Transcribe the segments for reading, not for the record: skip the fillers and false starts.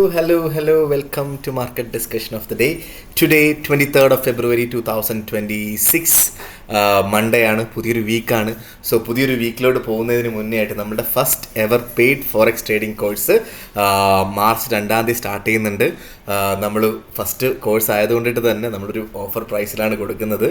Hello. Welcome to Market Discussion of the Day. Today, 23rd of February 2026. Monday ആണ്, പുതിയൊരു വീക്കാണ്. So പുതിയൊരു വീക്കിലോട്ട് പോകുന്നതിന് മുന്നേ ആയിട്ട് നമ്മുടെ first ever paid forex trading course March 2 start ചെയ്യുന്നുണ്ട്. നമ്മൾ ഫസ്റ്റ് കോഴ്സ് ആയതുകൊണ്ടിട്ട് തന്നെ നമ്മളൊരു ഓഫർ പ്രൈസിലാണ് കൊടുക്കുന്നത്.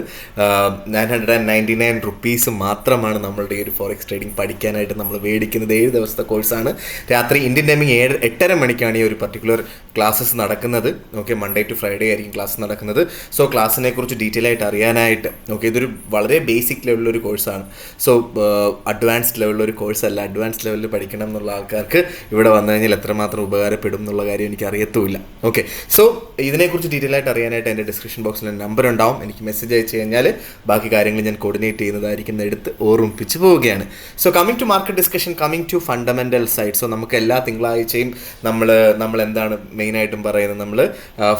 999 റുപ്പീസ് മാത്രമാണ് നമ്മളുടെ ഈ ഒരു ഫോറക്സ് ട്രേഡിംഗ് പഠിക്കാനായിട്ട് നമ്മൾ മേടിക്കുന്നത്. 7 ദിവസത്തെ കോഴ്സാണ്. രാത്രി ഇന്ത്യൻ ടൈമിംഗ് 8:30 മണിക്കാണ് ഈ ഒരു പർട്ടിക്കുലർ ക്ലാസ്സസ് നടക്കുന്നത്. ഓക്കെ, മൺഡേ ടു ഫ്രൈഡേ ആയിരിക്കും ക്ലാസ് നടക്കുന്നത്. സോ ക്ലാസ്സിനെ കുറിച്ച് ഡീറ്റെയിൽ ആയിട്ട് അറിയാനായിട്ട് ഇതൊരു വളരെ ബേസിക് ലെവലിലൊരു കോഴ്സാണ്. സോ അഡ്വാൻസ്ഡ് ലെവലിലൊരു കോഴ്സല്ല. അഡ്വാൻസ്ഡ് ലെവലിൽ പഠിക്കണം എന്നുള്ള ആൾക്കാർക്ക് ഇവിടെ വന്നു കഴിഞ്ഞാൽ എത്രമാത്രം ഉപകാരപ്പെടും എന്നുള്ള കാര്യം എനിക്ക് അറിയത്തുമില്ല. ഓക്കെ, സോ ഇതിനെക്കുറിച്ച് ഡീറ്റെയിൽ ആയിട്ട് അറിയാനായിട്ട് എൻ്റെ ഡിസ്ക്രിപ്ഷൻ ബോക്സിൽ നമ്പർ ഉണ്ടാവും. എനിക്ക് മെസ്സേജ് അയച്ചു കഴിഞ്ഞാൽ ബാക്കി കാര്യങ്ങൾ ഞാൻ കോർഡിനേറ്റ് ചെയ്യുന്നതായിരിക്കും, എടുത്ത് ഓർമ്മിപ്പിച്ച് പോവുകയാണ്. So coming to market discussion, coming to fundamental side. So നമുക്ക് എല്ലാ തിങ്കളാഴ്ചയും നമ്മൾ എന്താണ് മെയിനായിട്ടും പറയുന്നത്, നമ്മൾ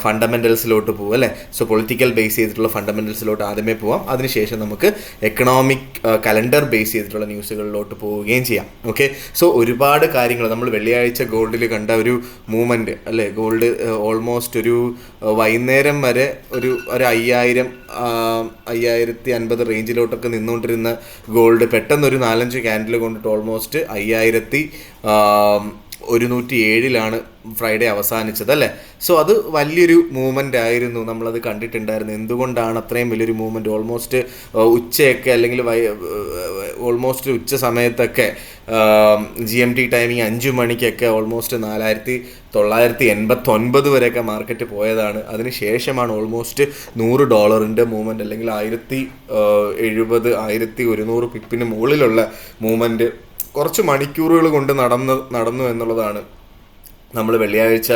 ഫണ്ടമെൻ്റൽസിലോട്ട് പോകും അല്ലേ. സോ പൊളിറ്റിക്കൽ ബേസ് ചെയ്തിട്ടുള്ള ഫണ്ടമെൻ്റൽസിലോട്ട് ആദ്യമേ പോവാം. അതിനുശേഷം നമുക്ക് എക്കണോമിക് കലണ്ടർ ബേസ് ചെയ്തിട്ടുള്ള ന്യൂസുകളിലോട്ട് പോവുകയും ചെയ്യാം. ഓക്കെ, സോ ഒരുപാട് കാര്യങ്ങൾ നമ്മൾ വെള്ളിയാഴ്ച ഗോൾഡിൽ കണ്ട ഒരു മൂവ്മെൻറ്റ് അല്ലേ. ഗോൾഡ് ഓൾമോസ്റ്റ് ഒരു വൈകുന്നേരം വരെ ഒരു 5050 റേഞ്ചിലോട്ടൊക്കെ നിന്നുകൊണ്ടിരുന്ന ഗോൾഡ് പെട്ടെന്നൊരു 4-5 ക്യാൻഡിൽ കൊണ്ടിട്ട് ഓൾമോസ്റ്റ് 5107 ഫ്രൈഡേ അവസാനിച്ചത് അല്ലേ. സോ അത് വലിയൊരു മൂവ്മെൻ്റ് ആയിരുന്നു, നമ്മളത് കണ്ടിട്ടുണ്ടായിരുന്നു. എന്തുകൊണ്ടാണ് അത്രയും വലിയൊരു മൂവ്മെൻറ്റ്? ഓൾമോസ്റ്റ് ഉച്ചയൊക്കെ അല്ലെങ്കിൽ ഓൾമോസ്റ്റ് ഉച്ച സമയത്തൊക്കെ GMT ടൈമിങ് 5 മണിക്കൊക്കെ ഓൾമോസ്റ്റ് 4989 വരെയൊക്കെ മാർക്കറ്റ് പോയതാണ്. അതിന് ശേഷമാണ് ഓൾമോസ്റ്റ് $100 മൂവ്മെൻറ്റ് അല്ലെങ്കിൽ 1070 1100 പിപ്പിന് മുകളിലുള്ള മൂവ്മെൻറ്റ് കുറച്ച് മണിക്കൂറുകൾ കൊണ്ട് നടന്നു എന്നുള്ളതാണ് നമ്മൾ വെള്ളിയാഴ്ച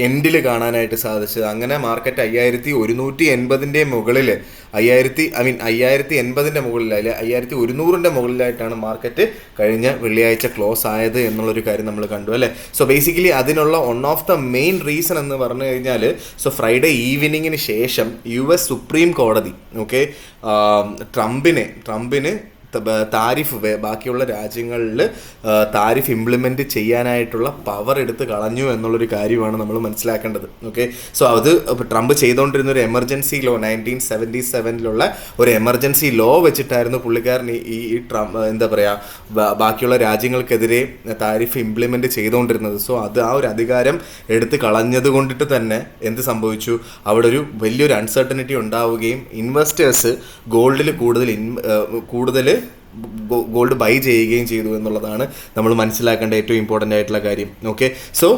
എൻഡിൽ കാണാനായിട്ട് സാധിച്ചത്. അങ്ങനെ മാർക്കറ്റ് 5180 മുകളിൽ 5080 മുകളിൽ അതിൽ 5100 മുകളിലായിട്ടാണ് മാർക്കറ്റ് കഴിഞ്ഞ വെള്ളിയാഴ്ച ക്ലോസ് ആയത് എന്നുള്ളൊരു കാര്യം നമ്മൾ കണ്ടു അല്ലേ. സോ ബേസിക്കലി അതിനുള്ള one of the main reason എന്ന് പറഞ്ഞു കഴിഞ്ഞാൽ, സോ ഫ്രൈഡേ ഈവനിങ്ങിന് ശേഷം US സുപ്രീം കോടതി ട്രംപിന് താരിഫ് ബാക്കിയുള്ള രാജ്യങ്ങളിൽ താരിഫ് ഇംപ്ലിമെൻറ്റ് ചെയ്യാനായിട്ടുള്ള പവർ എടുത്ത് കളഞ്ഞു എന്നുള്ളൊരു കാര്യമാണ് നമ്മൾ മനസ്സിലാക്കേണ്ടത്. ഓക്കെ, സോ അത് ട്രംപ് ചെയ്തുകൊണ്ടിരുന്ന ഒരു എമർജൻസി ലോ 1977 ഒരു എമർജൻസി ലോ വെച്ചിട്ടായിരുന്നു പുള്ളിക്കാരൻ ഈ എന്താ പറയുക ബാക്കിയുള്ള രാജ്യങ്ങൾക്കെതിരെ താരിഫ് ഇംപ്ലിമെൻറ്റ് ചെയ്തുകൊണ്ടിരുന്നത്. സോ അത് ആ ഒരു അധികാരം എടുത്ത് കളഞ്ഞത് കൊണ്ടിട്ട് തന്നെ എന്ത് സംഭവിച്ചു, അവിടെ ഒരു വലിയൊരു അൺസർട്ടനിറ്റി ഉണ്ടാവുകയും ഇൻവെസ്റ്റേഴ്സ് ഗോൾഡിൽ കൂടുതൽ ഗോൾഡ് ബൈ ചെയ്യുകയും ചെയ്തു എന്നുള്ളതാണ് നമ്മൾ മനസ്സിലാക്കേണ്ട ഏറ്റവും ഇമ്പോർട്ടൻ്റ് ആയിട്ടുള്ള കാര്യം. ഓക്കെ, സോ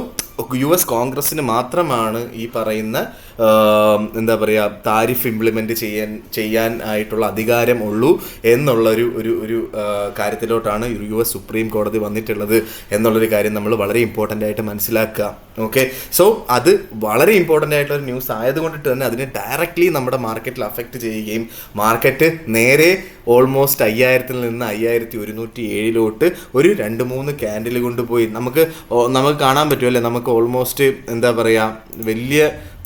US കോൺഗ്രസ്സിന് മാത്രമാണ് ഈ പറയുന്ന എന്താ പറയുക താരിഫ് ഇംപ്ലിമെൻറ്റ് ചെയ്യാൻ ആയിട്ടുള്ള അധികാരം ഉള്ളൂ എന്നുള്ളൊരു ഒരു കാര്യത്തിലോട്ടാണ് US സുപ്രീം കോടതി വന്നിട്ടുള്ളത് എന്നുള്ളൊരു കാര്യം നമ്മൾ വളരെ ഇമ്പോർട്ടൻ്റ് ആയിട്ട് മനസ്സിലാക്കുക. ഓക്കെ, സോ അത് വളരെ ഇമ്പോർട്ടൻ്റ് ആയിട്ടുള്ളൊരു ന്യൂസ് ആയതുകൊണ്ടിട്ട് തന്നെ അതിനെ ഡയറക്റ്റ്ലി നമ്മുടെ മാർക്കറ്റിൽ അഫക്റ്റ് ചെയ്യുകയും മാർക്കറ്റ് നേരെ ഓൾമോസ്റ്റ് 5000 നിന്ന് 5107 ഒരു 2-3 ക്യാൻഡിൽ കൊണ്ടുപോയി നമുക്ക് കാണാൻ പറ്റുമല്ലേ. നമുക്ക് ഓൾമോസ്റ്റ് എന്താ പറയുക വലിയ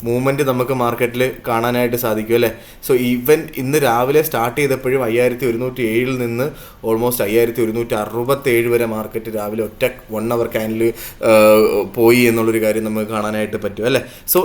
മൂവ്മെൻറ്റ് നമുക്ക് മാർക്കറ്റിൽ കാണാനായിട്ട് സാധിക്കും അല്ലേ. സോ ഈവൻ ഇന്ന് രാവിലെ സ്റ്റാർട്ട് ചെയ്തപ്പോഴും 5107 നിന്ന് ഓൾമോസ്റ്റ് 5167 വരെ മാർക്കറ്റ് രാവിലെ ഒറ്റ 1 അവർ ക്യാൻഡിൽ പോയി എന്നുള്ളൊരു കാര്യം നമുക്ക് കാണാനായിട്ട് പറ്റും അല്ലേ. സോ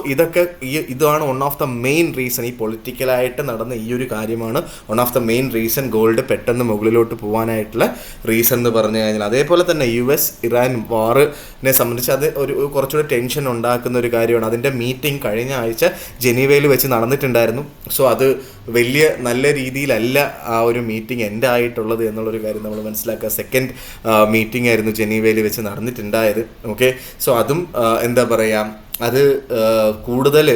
ഇതാണ് one of the main reason. ഈ പൊളിറ്റിക്കലായിട്ട് നടന്ന ഈ ഒരു കാര്യമാണ് one of the main reason gold പെട്ടെന്ന് മുകളിലോട്ട് പോകാനായിട്ടുള്ള റീസൺ എന്ന് പറഞ്ഞു കഴിഞ്ഞാൽ. അതേപോലെ തന്നെ US ഇറാൻ വാറിനെ സംബന്ധിച്ച് അത് കുറച്ചുകൂടി ടെൻഷൻ ഉണ്ടാക്കുന്ന ഒരു കാര്യമാണ്. അതിൻ്റെ മീറ്റിംഗ് കഴിഞ്ഞ ആഴ്ച ജനീവയിൽ വെച്ച് നടന്നിട്ടുണ്ടായിരുന്നു. സോ അത് നല്ല രീതിയിലല്ല ആ ഒരു മീറ്റിംഗ് എൻഡ് ആയിട്ടുള്ളത് എന്നുള്ളൊരു കാര്യം നമ്മൾ മനസ്സിലാക്കുക. സെക്കൻഡ് മീറ്റിംഗ് ആയിരുന്നു ജനീവയിൽ വെച്ച് നടന്നിട്ടുണ്ടായത്. ഓക്കെ, സോ അതും എന്താ പറയുക അത് കൂടുതൽ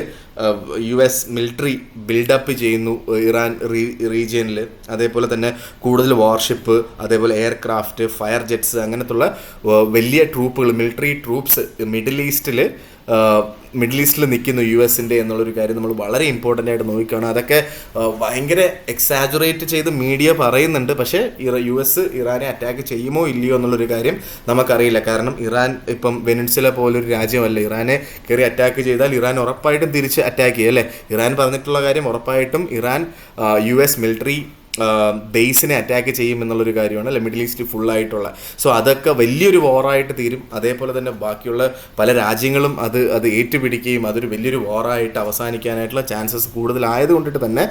US മിലിറ്ററി ബിൽഡപ്പ് ചെയ്യുന്നു ഇറാൻ റീജിയനിൽ. അതേപോലെ തന്നെ കൂടുതൽ വാർഷിപ്പ്, അതേപോലെ എയർക്രാഫ്റ്റ്, ഫയർ ജെറ്റ്സ് അങ്ങനത്തുള്ള വലിയ ട്രൂപ്പുകൾ മിലിറ്ററി ട്രൂപ്സ് മിഡിൽ ഈസ്റ്റിൽ നിൽക്കുന്നു USൻ്റെ എന്നുള്ളൊരു കാര്യം നമ്മൾ വളരെ ഇമ്പോർട്ടൻ്റ് ആയിട്ട് നോക്കിക്കാണും. അതൊക്കെ ഭയങ്കര എക്സാജുറേറ്റ് ചെയ്ത് മീഡിയ പറയുന്നുണ്ട്. പക്ഷേ US ഇറാനെ അറ്റാക്ക് ചെയ്യുമോ ഇല്ലയോ എന്നുള്ളൊരു കാര്യം നമുക്കറിയില്ല. കാരണം ഇറാൻ ഇപ്പം വെനിൻസുല പോലൊരു രാജ്യമല്ല. ഇറാനെ കയറി അറ്റാക്ക് ചെയ്താൽ ഇറാൻ ഉറപ്പായിട്ടും തിരിച്ച് അറ്റാക്ക് ചെയ്യും അല്ലേ. ഇറാൻ പറഞ്ഞിട്ടുള്ള കാര്യം ഉറപ്പായിട്ടും ഇറാൻ US മിലിറ്ററി ബേസിനെ അറ്റാക്ക് ചെയ്യും എന്നുള്ളൊരു കാര്യമാണ്, അല്ലെ, മിഡിൽ ഈസ്റ്റ് ഫുള്ളായിട്ടുള്ള. സോ അതൊക്കെ വലിയൊരു വോറായിട്ട് തീരും. അതേപോലെ തന്നെ ബാക്കിയുള്ള പല രാജ്യങ്ങളും അത് ഏറ്റുപിടിക്കുകയും അതൊരു വലിയൊരു വോറായിട്ട് അവസാനിക്കാനായിട്ടുള്ള ചാൻസസ് കൂടുതലായതുകൊണ്ടിട്ട് തന്നെ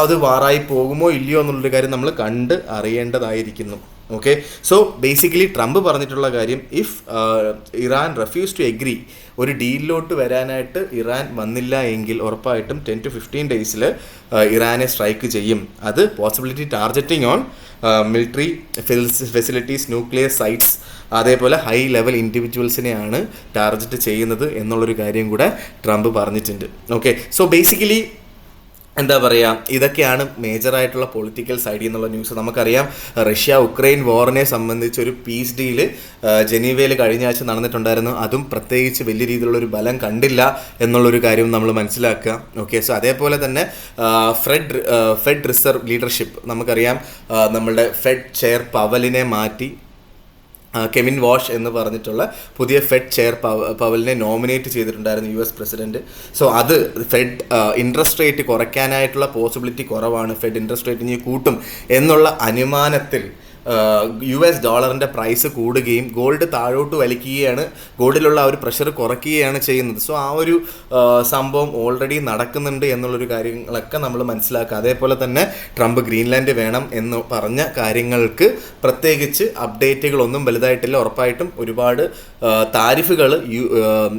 അത് വാറായി പോകുമോ ഇല്ലയോ എന്നുള്ളൊരു കാര്യം നമ്മൾ കണ്ട് അറിയേണ്ടതായിരിക്കുന്നു. ഓക്കെ, സോ ബേസിക്കലി ട്രംപ് പറഞ്ഞിട്ടുള്ള കാര്യം, if Iran refuse to agree, ഒരു ഡീലിലോട്ട് വരാനായിട്ട് ഇറാൻ വന്നില്ല എങ്കിൽ ഉറപ്പായിട്ടും 10 to 15 days ഇറാനെ സ്ട്രൈക്ക് ചെയ്യും. അത് possibility targeting on military facilities, nuclear sites, അതേപോലെ ഹൈ ലെവൽ ഇൻഡിവിജ്വൽസിനെയാണ് ടാർഗറ്റ് ചെയ്യുന്നത് എന്നുള്ളൊരു കാര്യം കൂടെ ട്രംപ് പറഞ്ഞിട്ടുണ്ട്. ഓക്കെ, സോ ബേസിക്കലി എന്താ പറയുക, ഇതൊക്കെയാണ് മേജറായിട്ടുള്ള പൊളിറ്റിക്കൽ സൈഡിൽ നിന്നുള്ള ന്യൂസ്. നമുക്കറിയാം റഷ്യ ഉക്രൈൻ വാറിനെ സംബന്ധിച്ച് ഒരു പീസ് ഡീല് ജനീവയിൽ കഴിഞ്ഞ ആഴ്ച നടന്നിട്ടുണ്ടായിരുന്നു. അതും പ്രത്യേകിച്ച് വലിയ രീതിയിലുള്ളൊരു ബലം കണ്ടില്ല എന്നുള്ളൊരു കാര്യം നമ്മൾ മനസ്സിലാക്കുക. ഓക്കെ, സോ അതേപോലെ തന്നെ ഫെഡ് റിസർവ് ലീഡർഷിപ്പ്, നമുക്കറിയാം നമ്മളുടെ ഫെഡ് ചെയർ പവലിനെ മാറ്റി കെവിൻ വാഷ് എന്ന് പറഞ്ഞിട്ടുള്ള പുതിയ ഫെഡ് ചെയർ പവലിനെ നോമിനേറ്റ് ചെയ്തിട്ടുണ്ടായിരുന്നു US പ്രസിഡന്റ്. സോ അത് ഫെഡ് ഇൻട്രസ്റ്റ് റേറ്റ് കുറയ്ക്കാനായിട്ടുള്ള പോസിബിലിറ്റി കുറവാണ്. ഫെഡ് ഇൻട്രസ്റ്റ് റേറ്റ് ഇനി കൂട്ടും എന്നുള്ള അനുമാനത്തിൽ US ഡോളറിൻ്റെ പ്രൈസ് കൂടുകയും ഗോൾഡ് താഴോട്ട് വലിക്കുകയാണ്, ഗോൾഡിലുള്ള ആ ഒരു പ്രഷർ കുറയ്ക്കുകയാണ് ചെയ്യുന്നത്. സോ ആ ഒരു സംഭവം ഓൾറെഡി നടക്കുന്നുണ്ട് എന്നുള്ളൊരു കാര്യങ്ങളൊക്കെ നമ്മൾ മനസ്സിലാക്കുക. അതേപോലെ തന്നെ ട്രംപ് ഗ്രീൻലാൻഡ് വേണം എന്ന് പറഞ്ഞ കാര്യങ്ങൾക്ക് പ്രത്യേകിച്ച് അപ്ഡേറ്റുകളൊന്നും വലുതായിട്ടില്ല. ഉറപ്പായിട്ടും ഒരുപാട് താരിഫുകൾ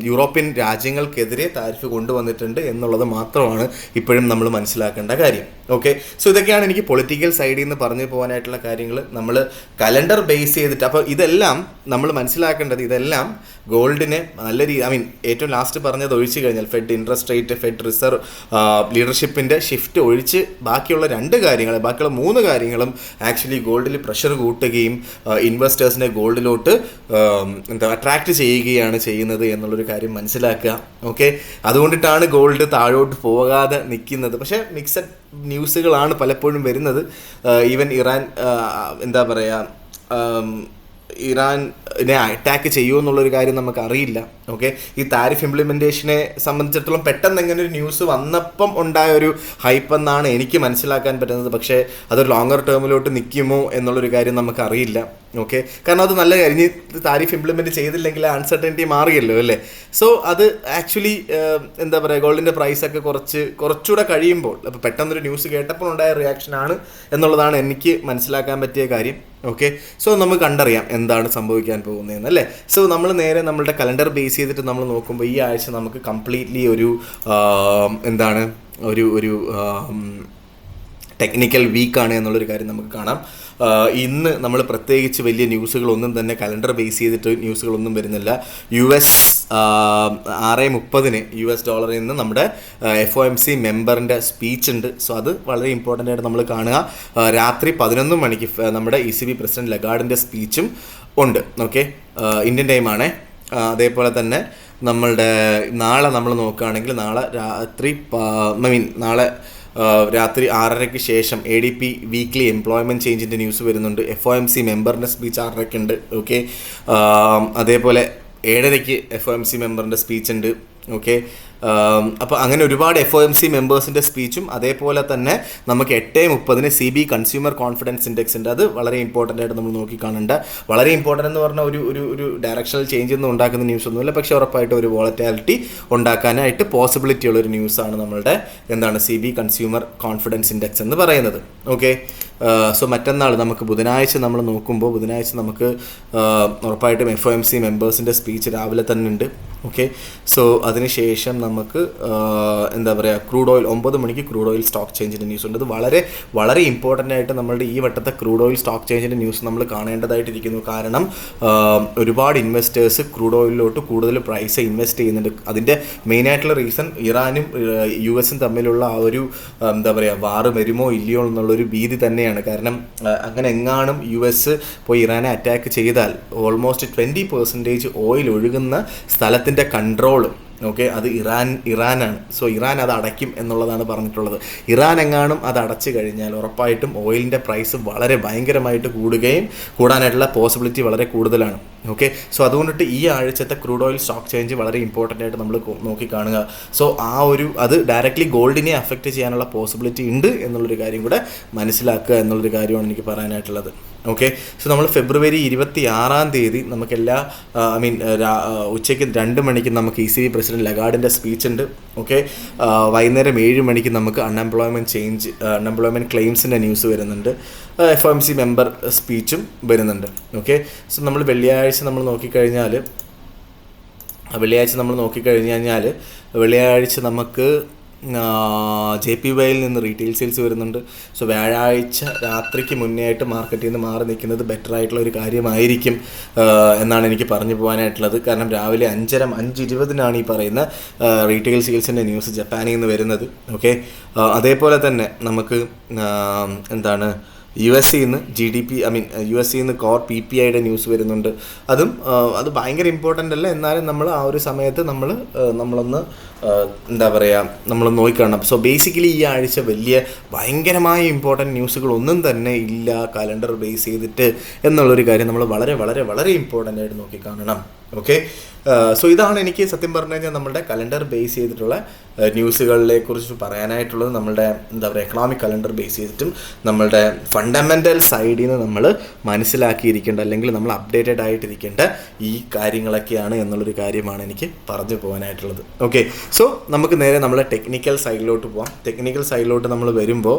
യൂറോപ്യൻ രാജ്യങ്ങൾക്കെതിരെ താരിഫ് കൊണ്ടുവന്നിട്ടുണ്ട് എന്നുള്ളത് മാത്രമാണ് ഇപ്പോഴും നമ്മൾ മനസ്സിലാക്കേണ്ട കാര്യം. ഓക്കെ, സോ ഇതൊക്കെയാണ് എനിക്ക് പൊളിറ്റിക്കൽ സൈഡിൽ നിന്ന് പറഞ്ഞു പോകാനായിട്ടുള്ള കാര്യങ്ങൾ. നമ്മൾ കലണ്ടർ ബേസ് ചെയ്തിട്ട്, അപ്പോൾ ഇതെല്ലാം നമ്മൾ മനസ്സിലാക്കേണ്ടത്, ഇതെല്ലാം ഗോൾഡിനെ നല്ല ഏറ്റവും ലാസ്റ്റ് പറഞ്ഞത് ഒഴിച്ചു കഴിഞ്ഞാൽ Fed interest rate, Fed reserve ലീഡർഷിപ്പിൻ്റെ ഷിഫ്റ്റ് ഒഴിച്ച് ബാക്കിയുള്ള 2 കാര്യങ്ങൾ, ബാക്കിയുള്ള 3 കാര്യങ്ങളും ആക്ച്വലി ഗോൾഡിൽ പ്രഷർ കൂട്ടുകയും ഇൻവെസ്റ്റേഴ്സിനെ ഗോൾഡിലോട്ട് അട്രാക്റ്റ് ചെയ്യുകയാണ് ചെയ്യുന്നത് എന്നുള്ളൊരു കാര്യം മനസ്സിലാക്കുക. ഓക്കെ, അതുകൊണ്ടിട്ടാണ് ഗോൾഡ് താഴോട്ട് പോകാതെ നിൽക്കുന്നത്. പക്ഷേ മിക്സഡ് ന്യൂസുകളാണ് പലപ്പോഴും വരുന്നത്. ഈവൻ ഇറാൻ എന്താ പറയുക, ഇറാനെ അറ്റാക്ക് ചെയ്യുമോ എന്നുള്ളൊരു കാര്യം നമുക്കറിയില്ല. ഓക്കെ, ഈ താരിഫ് ഇംപ്ലിമെൻറ്റേഷനെ സംബന്ധിച്ചിടത്തോളം പെട്ടെന്ന് എങ്ങനെ ഒരു ന്യൂസ് വന്നപ്പം ഉണ്ടായ ഒരു ഹൈപ്പ് എന്നാണ് എനിക്ക് മനസ്സിലാക്കാൻ പറ്റുന്നത്. പക്ഷേ അതൊരു ലോങ്ങർ ടേമിലോട്ട് നിൽക്കുമോ എന്നുള്ളൊരു കാര്യം നമുക്കറിയില്ല. ഓക്കെ, കാരണം അത് നല്ല കാര്യം, ഇനി താരിഫ് ഇംപ്ലിമെൻറ്റ് ചെയ്തില്ലെങ്കിൽ അൺസർട്ടനിറ്റി മാറിയല്ലോ അല്ലേ. സോ അത് ആക്ച്വലി എന്താ പറയുക, ഗോൾഡിൻ്റെ പ്രൈസൊക്കെ കുറച്ചുകൂടെ കഴിയുമ്പോൾ, അപ്പോൾ പെട്ടെന്നൊരു ന്യൂസ് കേട്ടപ്പോൾ ഉണ്ടായ റിയാക്ഷനാണ് എന്നുള്ളതാണ് എനിക്ക് മനസ്സിലാക്കാൻ പറ്റിയ കാര്യം. ഓക്കെ, സോ നമുക്ക് കണ്ടറിയാം എന്താണ് സംഭവിക്കാൻ പോകുന്നതെന്ന് അല്ലേ. സോ നമ്മൾ നേരെ നമ്മളുടെ കലണ്ടർ ബേസ് ചെയ്തിട്ട് നമ്മൾ നോക്കുമ്പോൾ ഈ ആഴ്ച നമുക്ക് കംപ്ലീറ്റ്ലി ഒരു എന്താണ് ഒരു ടെക്നിക്കൽ വീക്കാണ് എന്നുള്ളൊരു കാര്യം നമുക്ക് കാണാം. ഇന്ന് നമ്മൾ പ്രത്യേകിച്ച് വലിയ ന്യൂസുകളൊന്നും തന്നെ കലണ്ടർ ബേസ് ചെയ്തിട്ട് ന്യൂസുകളൊന്നും വരുന്നില്ല. US 6:30 US ഡോളറിൽ നിന്ന് നമ്മുടെ FOMC മെമ്പറിൻ്റെ സ്പീച്ച് ഉണ്ട്. സോ അത് വളരെ ഇമ്പോർട്ടൻ്റ് ആയിട്ട് നമ്മൾ കാണുക. രാത്രി 11 മണിക്ക് നമ്മുടെ ECB പ്രസിഡന്റ് ലഗാർഡിൻ്റെ സ്പീച്ചും ഉണ്ട്. ഓക്കെ, ഇന്ത്യൻ ടൈമാണ്. അതേപോലെ തന്നെ നമ്മളുടെ നാളെ നമ്മൾ നോക്കുകയാണെങ്കിൽ നാളെ രാത്രി 6:30 ശേഷം ADP വീക്ക്ലി എംപ്ലോയ്മെൻറ്റ് ചേഞ്ചിൻ്റെ ന്യൂസ് വരുന്നുണ്ട്. FOMC മെമ്പറിൻ്റെ സ്പീച്ച് 6:30 ഉണ്ട്. ഓക്കെ, അതേപോലെ 7:30 FOMC മെമ്പറിൻ്റെ സ്പീച്ച് ഉണ്ട്. ഓക്കെ, അപ്പോൾ അങ്ങനെ ഒരുപാട് FOMC മെമ്പേഴ്സിൻ്റെ സ്പീച്ചും അതേപോലെ തന്നെ നമുക്ക് 8:30 CB കൺസ്യൂമർ കോൺഫിഡൻസ് ഇൻഡെക്സ് ഉണ്ട്. അത് വളരെ ഇമ്പോർട്ടൻ്റ് ആയിട്ട് നമ്മൾ നോക്കി കാണേണ്ട, വളരെ ഇമ്പോർട്ടൻ്റ് എന്ന് പറഞ്ഞാൽ ഒരു ഡയറക്ഷണൽ ചേഞ്ച് ഒന്നും ഉണ്ടാക്കുന്ന ന്യൂസ് ഒന്നുമില്ല, പക്ഷേ ഉറപ്പായിട്ട് ഒരു വോളറ്റാലിറ്റി ഉണ്ടാക്കാനായിട്ട് പോസിബിലിറ്റി ഉള്ളൊരു ന്യൂസാണ് നമ്മളുടെ CB കൺസ്യൂമർ കോൺഫിഡൻസ് ഇൻഡെക്സ് എന്ന് പറയുന്നത്. ഓക്കെ, സോ മറ്റന്നാൾ നമുക്ക് ബുധനാഴ്ച നമ്മൾ നോക്കുമ്പോൾ നമുക്ക് ഉറപ്പായിട്ടും FOMC മെമ്പേഴ്സിൻ്റെ സ്പീച്ച് രാവിലെ തന്നെ ഉണ്ട്. ഓക്കെ, സോ അതിനുശേഷം നമുക്ക് എന്താ പറയുക, ക്രൂഡ് ഓയിൽ 9 മണിക്ക് ക്രൂഡ് ഓയിൽ സ്റ്റോക്ക് ചേഞ്ചിൻ്റെ ന്യൂസ് ഉണ്ട്. അത് വളരെ വളരെ ഇമ്പോർട്ടൻ്റ് ആയിട്ട് നമ്മളുടെ ഈ വട്ടത്തെ ക്രൂഡ് ഓയിൽ സ്റ്റോക്ക് ചേഞ്ചിൻ്റെ ന്യൂസ് നമ്മൾ കാണേണ്ടതായിട്ടിരിക്കുന്നു. കാരണം ഒരുപാട് ഇൻവെസ്റ്റേഴ്സ് ക്രൂഡ് ഓയിലിലോട്ട് കൂടുതൽ പ്രൈസ് ഇൻവെസ്റ്റ് ചെയ്യുന്നുണ്ട്. അതിൻ്റെ മെയിനായിട്ടുള്ള റീസൺ ഇറാനും US തമ്മിലുള്ള ആ ഒരു എന്താ പറയുക, വാറ് വരുമോ ഇല്ലയോ എന്നുള്ളൊരു ഭീതി തന്നെയാണ്. കാരണം അങ്ങനെ എങ്ങാനും US പോയി ഇറാനെ അറ്റാക്ക് ചെയ്താൽ ഓൾമോസ്റ്റ് 20% ഓയിൽ ഒഴുകുന്ന സ്ഥലത്തിൻ്റെ കൺട്രോൾ ഓക്കെ, അത് ഇറാനാണ്. സോ ഇറാൻ അത് അടയ്ക്കും എന്നുള്ളതാണ് പറഞ്ഞിട്ടുള്ളത്. ഇറാൻ എങ്ങാനും അത് അടച്ചു കഴിഞ്ഞാൽ ഉറപ്പായിട്ടും ഓയിലിൻ്റെ പ്രൈസ് വളരെ ഭയങ്കരമായിട്ട് കൂടാനായിട്ടുള്ള പോസിബിലിറ്റി വളരെ കൂടുതലാണ്. ഓക്കെ, സോ അതുകൊണ്ടിട്ട് ഈ ആഴ്ചത്തെ ക്രൂഡ് ഓയിൽ സ്റ്റോക്ക് ചേഞ്ച് വളരെ ഇമ്പോർട്ടൻ്റ് ആയിട്ട് നമ്മൾ നോക്കി കാണുക. സോ അത് ഡയറക്റ്റ്ലി ഗോൾഡിനെ അഫക്റ്റ് ചെയ്യാനുള്ള പോസിബിലിറ്റി ഉണ്ട് എന്നുള്ളൊരു കാര്യം കൂടെ മനസ്സിലാക്കുക എന്നുള്ളൊരു കാര്യമാണ് എനിക്ക് പറയാനായിട്ടുള്ളത്. ഓക്കെ, സോ നമ്മൾ ഫെബ്രുവരി 26 നമുക്കെല്ലാ ഉച്ചയ്ക്ക് 2 മണിക്ക് നമുക്ക് ECB പ്രസിഡന്റ് ലഗാർഡിൻ്റെ സ്പീച്ച് ഉണ്ട്. ഓക്കെ, വൈകുന്നേരം 7 മണിക്ക് നമുക്ക് അൺഎംപ്ലോയ്മെൻറ്റ് ക്ലെയിംസിൻ്റെ ന്യൂസ് വരുന്നുണ്ട്. FOMC മെമ്പർ സ്പീച്ചും വരുന്നുണ്ട്. ഓക്കെ, സോ നമ്മൾ വെള്ളിയാഴ്ച നമ്മൾ നോക്കിക്കഴിഞ്ഞാൽ വെള്ളിയാഴ്ച നമുക്ക് JPYയിൽ നിന്ന് റീറ്റെയിൽ സെയിൽസ് വരുന്നുണ്ട്. സോ വ്യാഴാഴ്ച രാത്രിക്ക് മുന്നേ ആയിട്ട് മാർക്കറ്റിൽ നിന്ന് മാറി നിൽക്കുന്നത് ബെറ്റർ ആയിട്ടുള്ള ഒരു കാര്യമായിരിക്കും എന്നാണ് എനിക്ക് പറഞ്ഞു പോകാനായിട്ടുള്ളത്. കാരണം രാവിലെ 5:20 ഈ പറയുന്ന റീറ്റെയിൽ സെയിൽസിൻ്റെ ന്യൂസ് ജപ്പാനിൽ നിന്ന് വരുന്നത്. ഓക്കെ, അതേപോലെ തന്നെ നമുക്ക് US നിന്ന് US നിന്ന് കോർ PPIയുടെ ന്യൂസ് വരുന്നുണ്ട്. അത് ഭയങ്കര ഇമ്പോർട്ടൻ്റ് അല്ല, എന്നാലും നമ്മൾ ആ ഒരു സമയത്ത് നമ്മളൊന്ന് നമ്മൾ നോക്കിക്കാണണം. സോ ബേസിക്കലി ഈ ആഴ്ച ഭയങ്കരമായ ഇമ്പോർട്ടൻറ്റ് ന്യൂസുകളൊന്നും തന്നെ ഇല്ല കലണ്ടർ ബേസ് ചെയ്തിട്ട് എന്നുള്ളൊരു കാര്യം നമ്മൾ വളരെ വളരെ വളരെ ഇമ്പോർട്ടൻ്റ് ആയിട്ട് നോക്കിക്കാണണം. ഓക്കെ, സോ ഇതാണ് എനിക്ക് സത്യം പറഞ്ഞു കഴിഞ്ഞാൽ നമ്മുടെ കലണ്ടർ ബേസ് ചെയ്തിട്ടുള്ള ന്യൂസുകളെ കുറിച്ച് പറയാനായിട്ടുള്ളത്. നമ്മളുടെ എക്കണോമിക് കലണ്ടർ ബേസ് ചെയ്തിട്ടും നമ്മളുടെ ഫണ്ടമെൻ്റൽ സൈഡിൽ നിന്ന് നമ്മൾ മനസ്സിലാക്കിയിരിക്കേണ്ട അല്ലെങ്കിൽ നമ്മൾ അപ്ഡേറ്റഡ് ആയിട്ടിരിക്കേണ്ട ഈ കാര്യങ്ങളൊക്കെയാണ് എന്നുള്ളൊരു കാര്യമാണ് എനിക്ക് പറഞ്ഞു പോകാനായിട്ടുള്ളത്. ഓക്കെ, സോ നമുക്ക് നേരെ നമ്മളെ ടെക്നിക്കൽ സൈഡിലോട്ട് പോവാം. ടെക്നിക്കൽ സൈഡിലോട്ട് നമ്മൾ വരുമ്പോൾ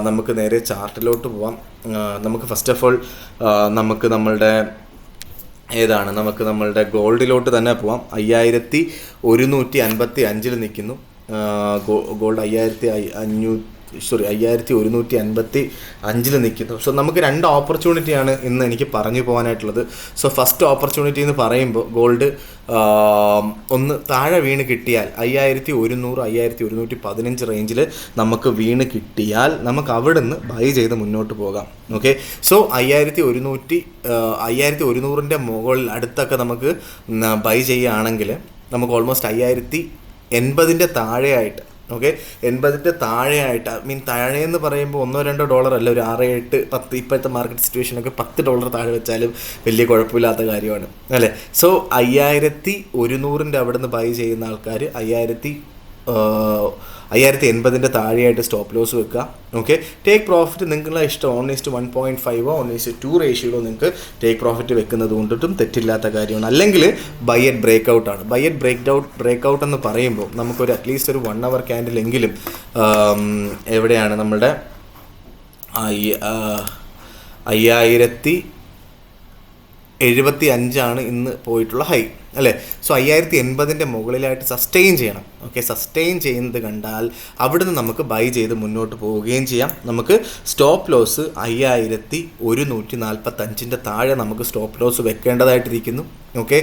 നമുക്ക് നേരെ ചാർട്ടിലോട്ട് പോവാം. നമുക്ക് ഫസ്റ്റ് ഓഫ് ഓൾ നമുക്ക് നമ്മളുടെ ഗോൾഡിലോട്ട് തന്നെ പോവാം. 5155 നിൽക്കുന്നു ഗോൾഡ്. 5155 നിൽക്കുന്നു. സോ നമുക്ക് 2 ഓപ്പർച്യൂണിറ്റിയാണ് ഇന്ന് എനിക്ക് പറഞ്ഞു പോകാനായിട്ടുള്ളത്. സോ ഫസ്റ്റ് ഓപ്പർച്യൂണിറ്റി എന്ന് പറയുമ്പോൾ ഗോൾഡ് ഒന്ന് താഴെ വീണ് കിട്ടിയാൽ 5100 5115 റേഞ്ചിൽ നമുക്ക് വീണ് കിട്ടിയാൽ നമുക്ക് അവിടെ നിന്ന് ബൈ ചെയ്ത് മുന്നോട്ട് പോകാം. ഓക്കെ, സോ 5100ൻ്റെ മുകളിൽ അടുത്തൊക്കെ നമുക്ക് ബൈ ചെയ്യുകയാണെങ്കിൽ നമുക്ക് ഓൾമോസ്റ്റ് 5080 താഴെയായിട്ട്, ഓക്കെ, 80 താഴെയായിട്ട്, താഴെയെന്ന് പറയുമ്പോൾ $1-2 അല്ല, ഒരു 6-8-10 ഇപ്പോഴത്തെ മാർക്കറ്റ് സിറ്റുവേഷനൊക്കെ $10 താഴെ വെച്ചാലും വലിയ കുഴപ്പമില്ലാത്ത കാര്യമാണ് അല്ലേ. സോ 5100ൻ്റെ അവിടെ നിന്ന് ബൈ ചെയ്യുന്ന ആൾക്കാർ 5080 താഴെയായിട്ട് സ്റ്റോപ്പ് ലോസ് വെക്കുക. ഓക്കെ, ടേക്ക് പ്രോഫിറ്റ് നിങ്ങളുടെ ഇഷ്ടം 1:1.5 1:2 റേഷ്യോയിലോ നിങ്ങൾക്ക് ടേക്ക് പ്രോഫിറ്റ് വെക്കുന്നത് കൊണ്ടിട്ടും തെറ്റില്ലാത്ത കാര്യമാണ്. അല്ലെങ്കിൽ ബൈ അറ്റ് ബ്രേക്ക്ഔട്ടാണ്. ബൈ അറ്റ് ബ്രേക്ക്ഔട്ട് എന്ന് പറയുമ്പോൾ നമുക്കൊരു അറ്റ്ലീസ്റ്റ് ഒരു 1 hour ക്യാൻഡിലെങ്കിലും എവിടെയാണ് നമ്മളുടെ 5075 ഇന്ന് പോയിട്ടുള്ള ഹൈ അല്ലേ. സോ 5080ൻ്റെ മുകളിലായിട്ട് സസ്റ്റെയിൻ ചെയ്യണം. ഓക്കെ, സസ്റ്റെയിൻ ചെയ്യുന്നത് കണ്ടാൽ അവിടുന്ന് നമുക്ക് ബൈ ചെയ്ത് മുന്നോട്ട് പോവുകയും ചെയ്യാം. നമുക്ക് സ്റ്റോപ്പ് ലോസ് 5145ൻ്റെ താഴെ നമുക്ക് സ്റ്റോപ്പ് ലോസ് വെക്കേണ്ടതായിട്ടിരിക്കുന്നു. ഓക്കെ,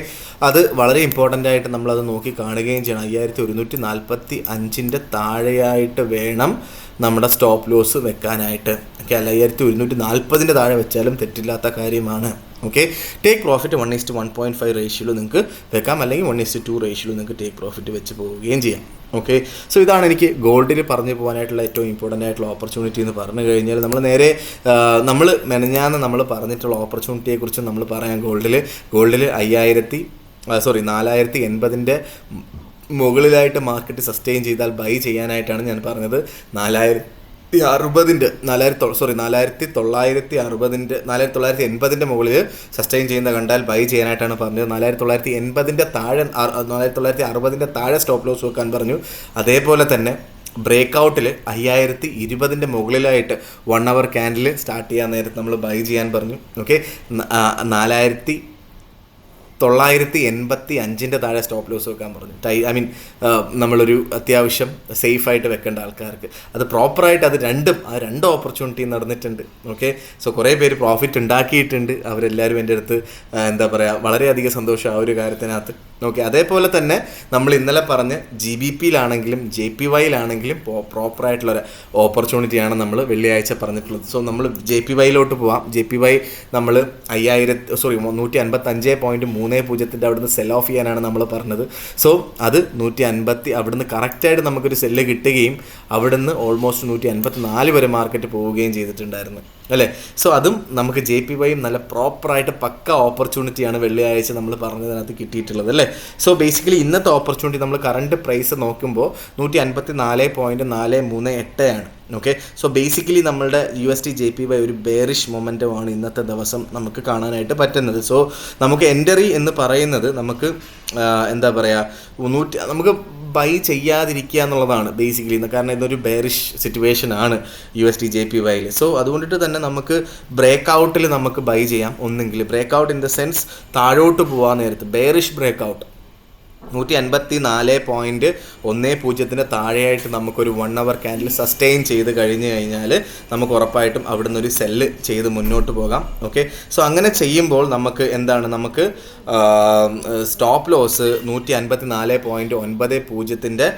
അത് വളരെ ഇമ്പോർട്ടൻ്റ് ആയിട്ട് നമ്മളത് നോക്കി കാണുകയും ചെയ്യണം. 5145ൻ്റെ താഴെയായിട്ട് വേണം നമ്മുടെ സ്റ്റോപ്പ് ലോസ് വെക്കാനായിട്ട്. ഓക്കെ, അല്ല 5140ൻ്റെ താഴെ വെച്ചാലും തെറ്റില്ലാത്ത കാര്യമാണ്. ഓക്കെ, ടേക്ക് പ്രോഫിറ്റ് 1:1.5 റേഷ്യോയിൽ നിങ്ങൾക്ക് വെക്കാം, അല്ലെങ്കിൽ 1:2 റേഷ്യോയിൽ നിങ്ങൾക്ക് ടേക്ക് പ്രോഫിറ്റ് വെച്ച് പോവുകയും ചെയ്യാം. ഓക്കെ, സോ ഇതാണ് എനിക്ക് ഗോൾഡിൽ പറഞ്ഞു പോകാനായിട്ടുള്ള ഏറ്റവും ഇമ്പോർട്ടൻ്റ് ആയിട്ടുള്ള ഓപ്പർച്യൂണിറ്റി എന്ന് പറഞ്ഞു കഴിഞ്ഞാൽ നമ്മൾ നേരെ മെനഞ്ഞാന്ന് നമ്മൾ പറഞ്ഞിട്ടുള്ള ഓപ്പർച്യൂണിറ്റിയെക്കുറിച്ച് നമ്മൾ പറയാം. ഗോൾഡിൽ 4080ൻ്റെ മുകളിലായിട്ട് മാർക്കറ്റ് സസ്റ്റെയിൻ ചെയ്താൽ ബൈ ചെയ്യാനായിട്ടാണ് ഞാൻ പറഞ്ഞത്. 4960ൻ്റെ മുകളിൽ സസ്റ്റെയിൻ ചെയ്യുന്ന കണ്ടാൽ ബൈ ചെയ്യാനായിട്ടാണ് പറഞ്ഞത്. 4980ൻ്റെ താഴെ 4960ൻ്റെ താഴെ സ്റ്റോപ്പ് ലോസ് വെക്കാൻ പറഞ്ഞു. അതേപോലെ തന്നെ ബ്രേക്ക് ഔട്ടിൽ 5020ൻ്റെ മുകളിലായിട്ട് 1 hour ക്യാൻഡിൽ സ്റ്റാർട്ട് ചെയ്യാൻ നേരത്ത് നമ്മൾ ബൈ ചെയ്യാൻ പറഞ്ഞു. ഓക്കെ, 4985ൻ്റെ താഴെ സ്റ്റോപ്പ് ലോസ് വെക്കാൻ പറഞ്ഞു. നമ്മളൊരു അത്യാവശ്യം സേഫായിട്ട് വെക്കേണ്ട ആൾക്കാർക്ക് അത് പ്രോപ്പറായിട്ട് ആ രണ്ട് ഓപ്പർച്യൂണിറ്റി നടന്നിട്ടുണ്ട്. ഓക്കെ, സോ കുറേ പേര് പ്രോഫിറ്റ് ഉണ്ടാക്കിയിട്ടുണ്ട്. അവരെല്ലാവരും എൻ്റെ അടുത്ത് വളരെയധികം സന്തോഷം ആ ഒരു കാര്യത്തിനകത്ത്. ഓക്കെ, അതേപോലെ തന്നെ നമ്മൾ ഇന്നലെ പറഞ്ഞ GBPയിലാണെങ്കിലും JPYയിലാണെങ്കിലും പ്രോപ്പറായിട്ടുള്ളൊരു ഓപ്പർച്യൂണിറ്റിയാണ് നമ്മൾ വെള്ളിയാഴ്ച പറഞ്ഞിട്ടുള്ളത്. സോ നമ്മൾ JPYയിലോട്ട് പോവാം. JPY നമ്മൾ 155.3 150 അവിടുന്ന് സെൽ ഓഫ് ചെയ്യാനാണ് നമ്മൾ പറഞ്ഞത്. സോ അത് 150 അവിടുന്ന് കറക്റ്റായിട്ട് നമുക്കൊരു സെല്ല് കിട്ടുകയും അവിടുന്ന് ഓൾമോസ്റ്റ് 154 വരെ മാർക്കറ്റ് പോവുകയും ചെയ്തിട്ടുണ്ടായിരുന്നു അല്ലേ. സോ അതും നമുക്ക് JPY നല്ല പ്രോപ്പറായിട്ട് പക്ക ഓപ്പർച്യൂണിറ്റിയാണ് വെള്ളിയാഴ്ച നമ്മൾ പറഞ്ഞതിനകത്ത് കിട്ടിയിട്ടുള്ളത് അല്ലേ. സോ ബേസിക്കലി ഇന്നത്തെ ഓപ്പർച്യൂണിറ്റി നമ്മൾ കറണ്ട് പ്രൈസ് നോക്കുമ്പോൾ 154.438 ആണ്. ഓക്കെ, സോ ബേസിക്കലി നമ്മളുടെ USD JPY ഒരു ബെയറിഷ് മൊമെൻറ്റമാണ് ഇന്നത്തെ ദിവസം നമുക്ക് കാണാനായിട്ട് പറ്റുന്നത്. സോ നമുക്ക് എൻട്രി എന്ന് പറയുന്നത് നമുക്ക് എന്താ പറയുക, നമുക്ക് ബൈ ചെയ്യാതിരിക്കുക എന്നുള്ളതാണ് ബേസിക്കലി. കാരണം ഇതൊരു ബെയറിഷ് സിറ്റുവേഷൻ ആണ് USD JPYയിൽ. സോ അതുകൊണ്ടിട്ട് തന്നെ നമുക്ക് ബ്രേക്ക് ഔട്ടിൽ നമുക്ക് ബൈ ചെയ്യാം. ഒന്നെങ്കിൽ break out in the sense താഴോട്ട് പോകാൻ നേരത്ത് ബെയറിഷ് ബ്രേക്ക് ഔട്ട് 154.10 താഴെയായിട്ട് നമുക്കൊരു 1 hour ക്യാൻഡിൽ സസ്റ്റെയിൻ ചെയ്ത് കഴിഞ്ഞ് കഴിഞ്ഞാൽ നമുക്ക് ഉറപ്പായിട്ടും അവിടെ നിന്നൊരു സെല്ല് ചെയ്ത് മുന്നോട്ട് പോകാം. ഓക്കെ, സോ അങ്ങനെ ചെയ്യുമ്പോൾ നമുക്ക് എന്താണ്, നമുക്ക് സ്റ്റോപ്പ് ലോസ് 154.90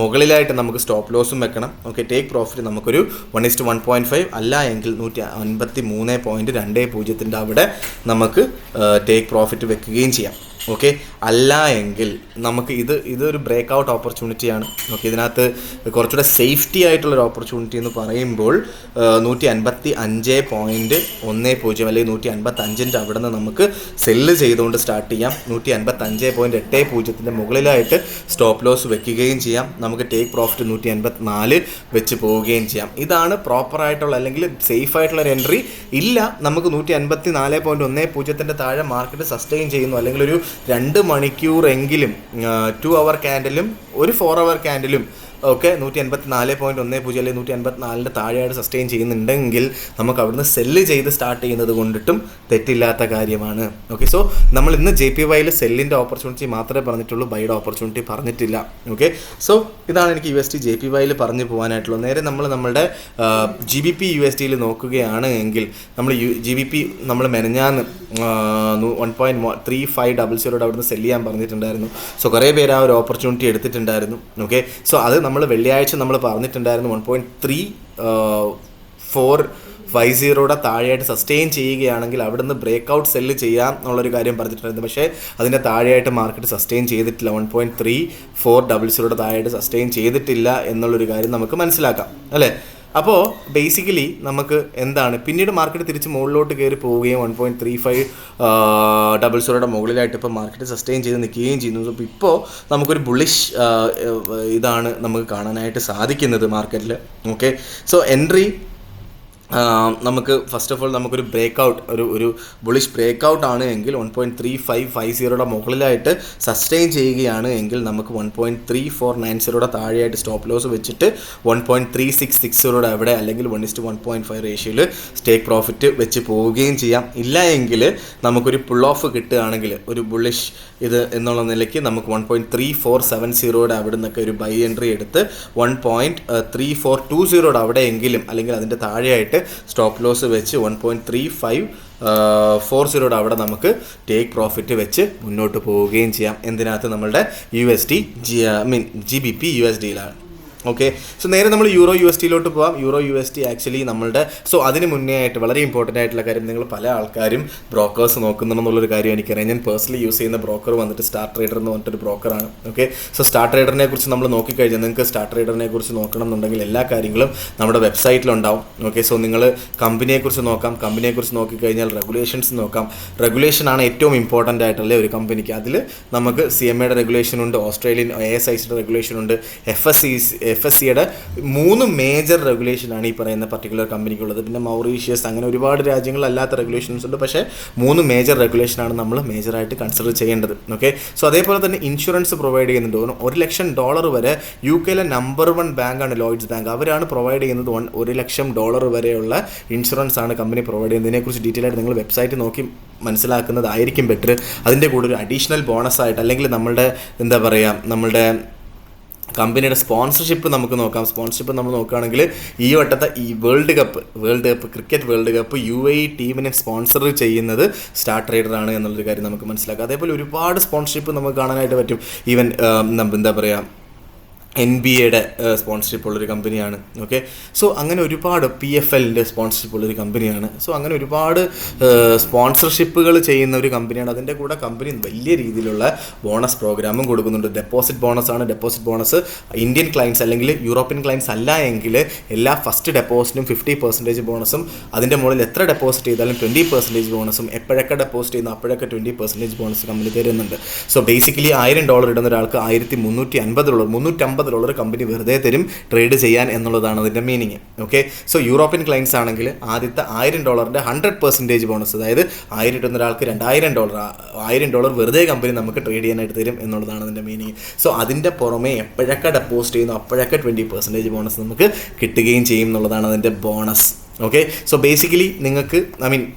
മുകളിലായിട്ട് നമുക്ക് സ്റ്റോപ്പ് ലോസും വെക്കണം. ഓക്കെ, ടേക്ക് പ്രോഫിറ്റ് നമുക്കൊരു 1:1.5 അല്ല എങ്കിൽ 153.20 അവിടെ നമുക്ക് ടേക്ക് പ്രോഫിറ്റ് വെക്കുകയും ചെയ്യാം. ഓക്കെ, അല്ല എങ്കിൽ നമുക്ക് ഇതൊരു ബ്രേക്ക് ഔട്ട് ഓപ്പർച്യൂണിറ്റിയാണ്. ഓക്കെ, ഇതിനകത്ത് കുറച്ചുകൂടെ സേഫ്റ്റി ആയിട്ടുള്ളൊരു ഓപ്പർച്യൂണിറ്റി എന്ന് പറയുമ്പോൾ 155.10 അല്ലെങ്കിൽ 155 അവിടെ നിന്ന് നമുക്ക് സെല്ല് ചെയ്തുകൊണ്ട് സ്റ്റാർട്ട് ചെയ്യാം. 155.80 മുകളിലായിട്ട് സ്റ്റോപ്പ് ലോസ് വെക്കുകയും ചെയ്യാം. നമുക്ക് ടേക്ക് പ്രോഫിറ്റ് 184 വെച്ച് പോവുകയും ചെയ്യാം. ഇതാണ് പ്രോപ്പറായിട്ടുള്ള അല്ലെങ്കിൽ സേഫ് ആയിട്ടുള്ളൊരു എൻട്രി. ഇല്ല, നമുക്ക് 154.10 താഴെ മാർക്കറ്റ് സസ്റ്റെയിൻ ചെയ്യുന്നു അല്ലെങ്കിൽ ഒരു 2 മണിക്കൂറെങ്കിലും 2 hour ക്യാൻഡലും ഒരു 4 hour ക്യാൻഡലും ഓക്കെ 154.10 അല്ലെങ്കിൽ 154 താഴെയായിട്ട് സസ്റ്റെയിൻ ചെയ്യുന്നുണ്ടെങ്കിൽ നമുക്ക് അവിടുന്ന് സെല്ല് ചെയ്ത് സ്റ്റാർട്ട് ചെയ്യുന്നത് കൊണ്ടിട്ടും തെറ്റില്ലാത്ത കാര്യമാണ്. ഓക്കെ, സോ നമ്മൾ ഇന്ന് JPYയിൽ സെല്ലിൻ്റെ ഓപ്പർച്യൂണിറ്റി മാത്രമേ പറഞ്ഞിട്ടുള്ളൂ, ബൈയുടെ ഓപ്പർച്യൂണിറ്റി പറഞ്ഞിട്ടില്ല. ഓക്കെ, സോ ഇതാണ് എനിക്ക് USD JPYയിൽ പറഞ്ഞു പോകാനായിട്ടുള്ളത്. നേരെ നമ്മളുടെ GBP USDയിൽ നോക്കുകയാണ് എങ്കിൽ നമ്മൾ GBP നമ്മൾ മെനഞ്ഞാന്ന് 1.3500 അവിടുന്ന് സെല്ല് ചെയ്യാൻ പറഞ്ഞിട്ടുണ്ടായിരുന്നു. സോ കുറേ പേര് ആ ഒരു ഓപ്പർച്യൂണിറ്റി എടുത്തിട്ടുണ്ടായിരുന്നു. ഓക്കെ, സോ അത് നമ്മൾ വെള്ളിയാഴ്ച നമ്മൾ പറഞ്ഞിട്ടുണ്ടായിരുന്നു 1.3450 താഴെയായിട്ട് സസ്റ്റെയിൻ ചെയ്യുകയാണെങ്കിൽ അവിടുന്ന് ബ്രേക്ക് ഔട്ട് സെല്ല് ചെയ്യാം എന്നുള്ളൊരു കാര്യം പറഞ്ഞിട്ടുണ്ടായിരുന്നു. പക്ഷേ അതിൻ്റെ താഴെയായിട്ട് മാർക്കറ്റ് സസ്റ്റെയിൻ ചെയ്തിട്ടില്ല. 1.3400 താഴെയായിട്ട് സസ്റ്റെയിൻ ചെയ്തിട്ടില്ല എന്നുള്ളൊരു കാര്യം നമുക്ക് മനസ്സിലാക്കാം അല്ലേ. അപ്പോൾ ബേസിക്കലി നമുക്ക് എന്താണ്, പിന്നീട് മാർക്കറ്റ് തിരിച്ച് മുകളിലോട്ട് കയറി പോവുകയും 1.3500 മുകളിലായിട്ട് ഇപ്പോൾ മാർക്കറ്റ് സസ്റ്റെയിൻ ചെയ്ത് നിൽക്കുകയും ചെയ്യുന്നു. അപ്പോൾ ഇപ്പോൾ നമുക്കൊരു ബുള്ളിഷ് ഇതാണ് നമുക്ക് കാണാനായിട്ട് സാധിക്കുന്നത് മാർക്കറ്റിൽ. ഓക്കെ, സോ എൻട്രി നമുക്ക് ഫസ്റ്റ് ഓഫ് ഓൾ നമുക്കൊരു ബ്രേക്ക് ഔട്ട് ഒരു ബുള്ളിഷ് ബ്രേക്ക് ഔട്ട് ആണ് എങ്കിൽ 1.3550 മുകളിലായിട്ട് സസ്റ്റെയിൻ ചെയ്യുകയാണ് എങ്കിൽ നമുക്ക് 1.3490 താഴെയായിട്ട് സ്റ്റോപ്പ് ലോസ് വെച്ചിട്ട് 1.3660 അവിടെ അല്ലെങ്കിൽ 1:1.5 റേഷ്യോയിൽ ടേക്ക് പ്രോഫിറ്റ് വെച്ച് പോവുകയും ചെയ്യാം. ഇല്ല എങ്കിൽ നമുക്കൊരു പുൾ ഓഫ് കിട്ടുകയാണെങ്കിൽ ഒരു ബുള്ളിഷ് ഇത് എന്നുള്ള നിലയ്ക്ക് നമുക്ക് 1.3470 അവിടെ നിന്നൊക്കെ ഒരു ബൈ എൻട്രി എടുത്ത് 1.3420 അവിടെയെങ്കിലും അല്ലെങ്കിൽ അതിൻ്റെ താഴെയായിട്ട് സ്റ്റോപ്പ് ലോസ് വെച്ച് 1.3540 അവിടെ നമുക്ക് ടേക്ക് പ്രോഫിറ്റ് വെച്ച് മുന്നോട്ട് പോവുകയും ചെയ്യാം. എന്തിനകത്ത് നമ്മളുടെ GBP USDയിലാണ്. ഓക്കെ, സോ നേരെ നമ്മൾ യൂറോ USDയിലോട്ട് പോകാം. യൂറോ USD ആക്ച്വലി നമ്മളുടെ അതിന് മുന്നേ ആയിട്ട് വളരെ ഇമ്പോർട്ടൻ്റ് ആയിട്ടുള്ള കാര്യം, നിങ്ങൾ പല ആൾക്കാരും ബ്രോക്കേഴ്സ് നോക്കുന്നുണ്ടെന്നുള്ളൊരു കാര്യം എനിക്കറിയാം. ഞാൻ പേഴ്സണലി യൂസ് ചെയ്യുന്ന ബ്രോക്കർ വന്നിട്ട് സ്റ്റാർ ട്രേഡർ എന്ന് പറഞ്ഞിട്ടൊരു ബ്രോക്കറാണ്. ഓക്കെ, സോ സ്റ്റാർ ട്രേഡറിനെ കുറിച്ച് നമ്മൾ നോക്കിക്കഴിഞ്ഞാൽ നിങ്ങൾക്ക് സ്റ്റാർ ട്രേഡറിനെ കുറിച്ച് നോക്കണം എന്നുണ്ടെങ്കിൽ എല്ലാ കാര്യങ്ങളും നമ്മുടെ വെബ്സൈറ്റിലുണ്ടാവും. ഓക്കെ, സോ നിങ്ങൾ കമ്പനിയെക്കുറിച്ച് നോക്കാം. കമ്പനിയെക്കുറിച്ച് നോക്കിക്കഴിഞ്ഞാൽ റെഗുലേഷൻസ് നോക്കാം. റെഗുലേഷനാണ് ഏറ്റവും ഇമ്പോർട്ടൻ്റ് ആയിട്ടുള്ള ഒരു കമ്പനിക്ക്. അതിൽ നമുക്ക് CMAയുടെ റെഗുലേഷൻ ഉണ്ട്, ഓസ്ട്രേലിയൻ ASICയുടെ റെഗുലേഷൻ ഉണ്ട്, FSCയുടെ 3 മേജർ റെഗുലേഷനാണ് ഈ പറയുന്ന പർട്ടിക്കുലർ കമ്പനിക്കുള്ളത്. പിന്നെ മൗറീഷ്യസ് അങ്ങനെ ഒരുപാട് രാജ്യങ്ങളല്ലാത്ത റെഗുലേഷൻസ് ഉണ്ട്. പക്ഷേ 3 മേജർ റെഗുലേഷനാണ് നമ്മൾ മേജറായിട്ട് കൺസിഡർ ചെയ്യേണ്ടത്. ഓക്കെ, സോ അതേപോലെ തന്നെ ഇൻഷുറൻസ് പ്രൊവൈഡ് ചെയ്യുന്നുണ്ട്. $1 ലക്ഷം വരെ UKയിലെ നമ്പർ 1 ബാങ്കാണ് ലോയിഡ്സ് ബാങ്ക്. അവരാണ് പ്രൊവൈഡ് ചെയ്യുന്നത്. $1 ലക്ഷം വരെയുള്ള ഇൻഷുറൻസ് ആണ് കമ്പനി പ്രൊവൈഡ് ചെയ്യുന്നത്. ഇതിനെക്കുറിച്ച് ഡീറ്റെയിൽ ആയിട്ട് നിങ്ങൾ വെബ്സൈറ്റ് നോക്കി മനസ്സിലാക്കുന്നതായിരിക്കും ബെറ്റർ. അതിൻ്റെ കൂടെ ഒരു അഡീഷണൽ ബോണസായിട്ട് അല്ലെങ്കിൽ നമ്മളുടെ എന്താ പറയുക, നമ്മളുടെ കമ്പനിയുടെ സ്പോൺസർഷിപ്പ് നമുക്ക് നോക്കാം. സ്പോൺസർഷിപ്പ് നമ്മൾ നോക്കുകയാണെങ്കിൽ ഈ വട്ടത്തെ ഈ world cup cricket world cup UAE ടീമിനെ സ്പോൺസർ ചെയ്യുന്നത് സ്റ്റാർ ട്രേഡറാണ് എന്നുള്ളൊരു കാര്യം നമുക്ക് മനസ്സിലാക്കാം. അതേപോലെ ഒരുപാട് സ്പോൺസർഷിപ്പ് നമുക്ക് കാണാനായിട്ട് പറ്റും. ഈവൻ എന്താ പറയുക, NBA സ്പോൺസർഷിപ്പ് ഉള്ളൊരു കമ്പനിയാണ്. ഓക്കെ, സോ അങ്ങനെ ഒരുപാട് PFLൻ്റെ സ്പോൺസർഷിപ്പ് ഉള്ളൊരു കമ്പനിയാണ്. സോ അങ്ങനെ ഒരുപാട് സ്പോൺസർഷിപ്പുകൾ ചെയ്യുന്ന ഒരു കമ്പനിയാണ്. അതിൻ്റെ കൂടെ കമ്പനി വലിയ രീതിയിലുള്ള ബോണസ് പ്രോഗ്രാമും കൊടുക്കുന്നുണ്ട്. ഡെപ്പോസിറ്റ് ബോണസാണ്. ഡെപ്പോസിറ്റ് ബോണസ് ഇന്ത്യൻ ക്ലയൻസ് അല്ലെങ്കിൽ യൂറോപ്യൻ ക്ലയൻസ് അല്ല എങ്കിൽ എല്ലാ ഫസ്റ്റ് ഡെപ്പോസിറ്റിനും 50% ബോണസും, അതിൻ്റെ മുകളിൽ എത്ര ഡെപ്പോസിറ്റ് ചെയ്താലും 20% ബോണസും, എപ്പോഴൊക്കെ ഡെപ്പോസിറ്റ് ചെയ്യുന്നു അപ്പോഴൊക്കെ 20% ബോണസ് കമ്പനി തരുന്നുണ്ട്. സോ ബേസിക്കലി $1000 ഇടുന്ന ഒരാൾക്ക് $1350 കമ്പനി വെറുതെ തരും ട്രേഡ് ചെയ്യാൻ എന്നുള്ളതാണ് അതിൻ്റെ meaning. Okay, so European clients ആണെങ്കിൽ ആദ്യത്തെ $1000 100% ബോണസ്, അതായത് 1000 ഇടുന്ന ഒരാൾക്ക് $2000 വെറുതെ കമ്പനി നമുക്ക് ട്രേഡ് ചെയ്യാനായിട്ട് തരും എന്നുള്ളതാണ് അതിൻ്റെ മീനിങ്. സോ അതിൻ്റെ പുറമെ എപ്പോഴൊക്കെ ഡെപ്പോസിറ്റ് ചെയ്യുന്നു അപ്പോഴൊക്കെ 20% ബോണസ് നമുക്ക് കിട്ടുകയും ചെയ്യും എന്നുള്ളതാണ് അതിൻ്റെ ബോണസ്. ഓക്കെ, സോ ബേസിക്കലി നിങ്ങൾക്ക്